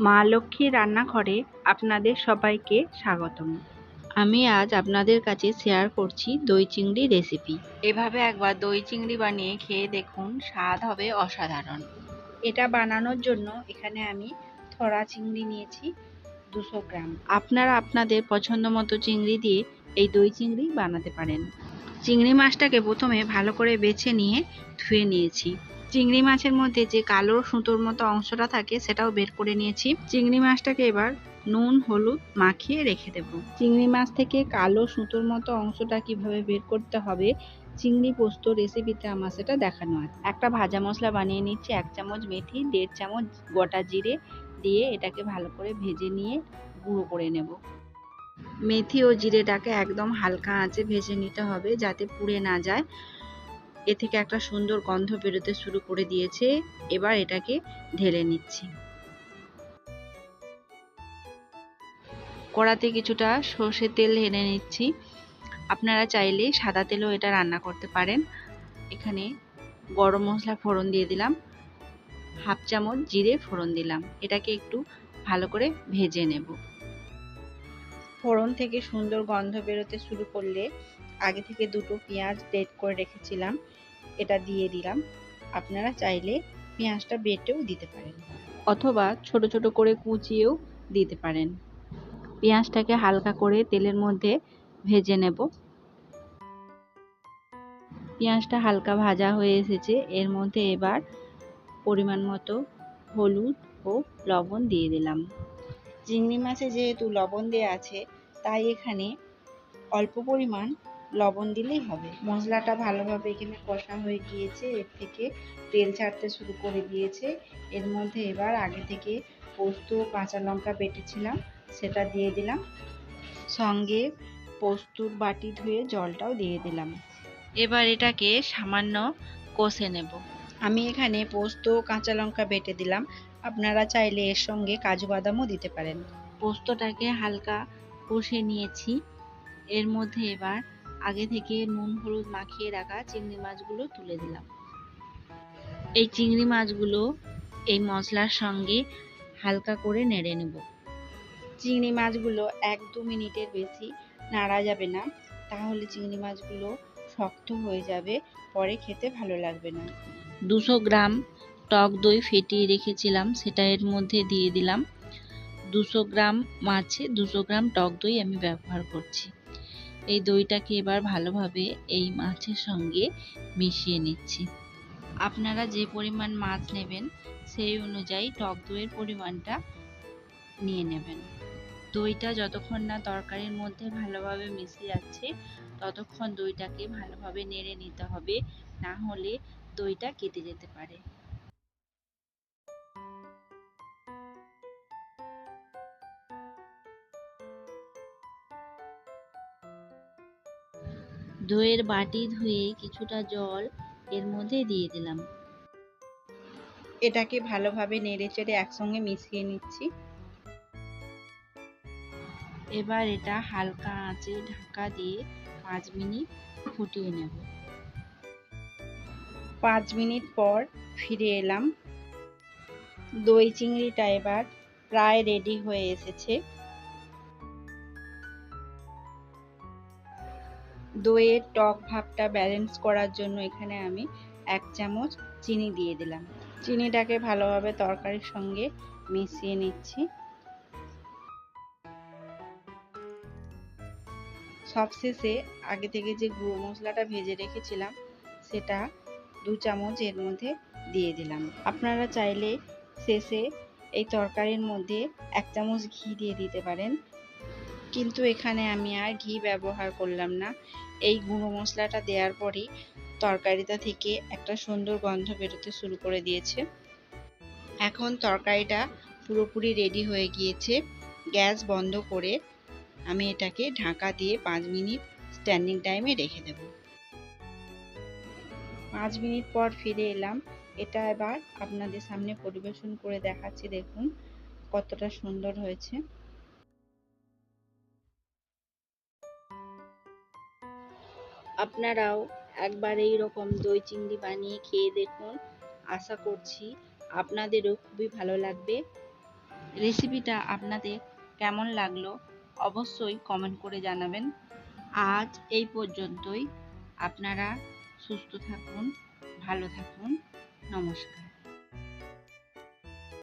মা লক্ষ্মীর রান্নাঘরে আপনাদের সবাইকে স্বাগতম। আমি আজ আপনাদের কাছে শেয়ার করছি দই চিংড়ি রেসিপি। এভাবে একবার দই চিংড়ি বানিয়ে খেয়ে দেখুন, স্বাদ হবে অসাধারণ। এটা বানানোর জন্য এখানে আমি থরা চিংড়ি নিয়েছি 200 গ্রাম। আপনারা আপনাদের পছন্দ মতো চিংড়ি দিয়ে এই দই চিংড়ি বানাতে পারেন। চিংড়ি মাছটাকে প্রথমে ভালো করে বেছে নিয়ে ধুয়ে নিয়েছি। চিংড়ি মাছের মধ্যে যে কালো সুতোর মতো অংশটা থাকে সেটাও বের করে নিয়েছি। চিংড়ি মাছটাকে এবার নুন হলুদ মাখিয়ে রেখে দেব। চিংড়ি মাছ থেকে কালো সুতোর মতো অংশটা কিভাবে বের করতে হবে চিংড়ি পোস্ত রেসিপিতে আমার সেটা দেখানো আছে। একটা ভাজা মশলা বানিয়ে নিচ্ছি। 1 চামচ মেথি, 1.5 চামচ গোটা জিরে দিয়ে এটাকে ভালো করে ভেজে নিয়ে গুঁড়ো করে নেব। মেথি ও জিরেটাকে একদম হালকা আঁচে ভেজে নিতে হবে যাতে পুড়ে না যায়। এ থেকে একটা সুন্দর গন্ধ বেরোতে শুরু করে দিয়েছে। এবার এটাকে ঢেলে নিচ্ছি। কড়াতে কিছুটা সর্ষের তেল ঢেলে নিচ্ছি। আপনারা চাইলে সাদা তেলেও এটা রান্না করতে পারেন। এখানে গরম মশলা ফোড়ন দিয়ে দিলাম, 1/2 চামচ জিরে ফোড়ন দিলাম। এটাকে একটু ভালো করে ভেজে নেব। ফোড়ন থেকে সুন্দর গন্ধ বেরোতে শুরু করলে আগে থেকে 2টো পেঁয়াজ গ্রেট করে রেখেছিলাম, এটা দিয়ে দিলাম। আপনারা চাইলে পেঁয়াজটা বেটেও দিতে পারেন অথবা ছোট ছোট করে কুচিয়েও দিতে পারেন। পেঁয়াজটাকে হালকা করে তেলের মধ্যে ভেজে নেব। পেঁয়াজটা হালকা ভাজা হয়ে এসেছে। এর মধ্যে এবার পরিমাণ মতো হলুদ ও লবণ দিয়ে দিলাম। চিংড়ি মাছে যেহেতু লবণ দেওয়া আছে তাই এখানে অল্প পরিমাণ লবণ দিলেই হবে। মশলাটা ভালোভাবে এখানে কষা হয়ে গিয়েছে, এর থেকে তেল ছাড়তে শুরু করে দিয়েছে। এর মধ্যে এবার আগে থেকে পোস্ত কাঁচা লঙ্কা বেটেছিলাম সেটা দিয়ে দিলাম, সঙ্গে পোস্তর বাটি ধুয়ে জলটাও দিয়ে দিলাম। এবার এটাকে সামান্য কষে নেব। আমি এখানে পোস্ত কাঁচা লঙ্কা বেটে দিলাম, আপনারা চাইলে এর সঙ্গে কাজু বাদামও দিতে পারেন। পোস্তটাকে হালকা কষে নিয়েছি। এর মধ্যে এবার আগে থেকে নুন হলুদ মাখিয়ে রাখা চিংড়ি মাছগুলো তুলে দিলাম। এই চিংড়ি মাছগুলো এই মশলার সঙ্গে হালকা করে নেড়ে নেব। চিংড়ি মাছগুলো 1-2 মিনিটের বেশি নাড়া যাবে না, তাহলে চিংড়ি মাছগুলো শক্ত হয়ে যাবে, পরে খেতে ভালো লাগবে না। 200 গ্রাম টক দই ফেটিয়ে রেখেছিলাম সেটা এর মধ্যে দিয়ে দিলাম। 200 গ্রাম মাছে 200 গ্রাম টক দই আমি ব্যবহার করছি। এই দইটাকে এবার ভালোভাবে এই মাছের সঙ্গে মিশিয়ে নিচ্ছি। আপনারা যে পরিমাণ মাছ নেবেন সেই অনুযায়ী টক দইয়ের পরিমাণটা নিয়ে নেবেন। দইটা যতক্ষণ না তরকারির মধ্যে ভালোভাবে মিশে যাচ্ছে ততক্ষণ দইটাকে ভালোভাবে নেড়ে নিতে হবে, না হলে দইটা কেটে যেতে পারে। দইয়ের বাটি ধুয়ে কিছুটা জল এর মধ্যে দিয়ে দিলাম। এটাকে ভালোভাবে নেড়েচেড়ে একসঙ্গে মিশিয়ে নিচ্ছি। এবার এটা হালকা আঁচে ঢাকা দিয়ে 5 মিনিট ফুটিয়ে নেব। 5 মিনিট পর ফিরে এলাম। দই চিংড়িটা এবার প্রায় রেডি হয়ে এসেছে। দইয়ের টক ভাবটা ব্যালেন্স করার জন্য এখানে আমি 1 চামচ চিনি দিয়ে দিলাম। চিনিটাকে ভালোভাবে তরকারির সঙ্গে মিশিয়ে নিচ্ছি। সবশেষে আগে থেকে যে গুঁড়ো মশলাটা ভেজে রেখেছিলাম সেটা 2 চামচ এর মধ্যে দিয়ে দিলাম। আপনারা চাইলে শেষে এই তরকারির মধ্যে 1 চামচ ঘি দিয়ে দিতে পারেন, কিন্তু এখানে আমি আর ঘি ব্যবহার করলাম না। এই গুঁড়ো মশলাটা দেওয়ার পরই তরকারিটা থেকে একটা সুন্দর গন্ধ বেরোতে শুরু করে দিয়েছে। এখন তরকারিটা পুরোপুরি রেডি হয়ে গিয়েছে। গ্যাস বন্ধ করে আমি এটাকে ঢাকা দিয়ে 5 মিনিট স্ট্যান্ডিং টাইমে রেখে দেব। 5 মিনিট পর ফিরে এলাম। এটা এবার আপনাদের সামনে পরিবেশন করে দেখাচ্ছি, দেখুন কতটা সুন্দর হয়েছে। আপনারাও একবার এই রকম দই চিংড়ি বানিয়ে খেয়ে দেখুন, আশা করছি আপনাদেরও খুবই ভালো লাগবে। রেসিপিটা আপনাদের কেমন লাগলো অবশ্যই কমেন্ট করে জানাবেন। আজ এই পর্যন্তই। আপনারা সুস্থ থাকুন, ভালো থাকুন। নমস্কার।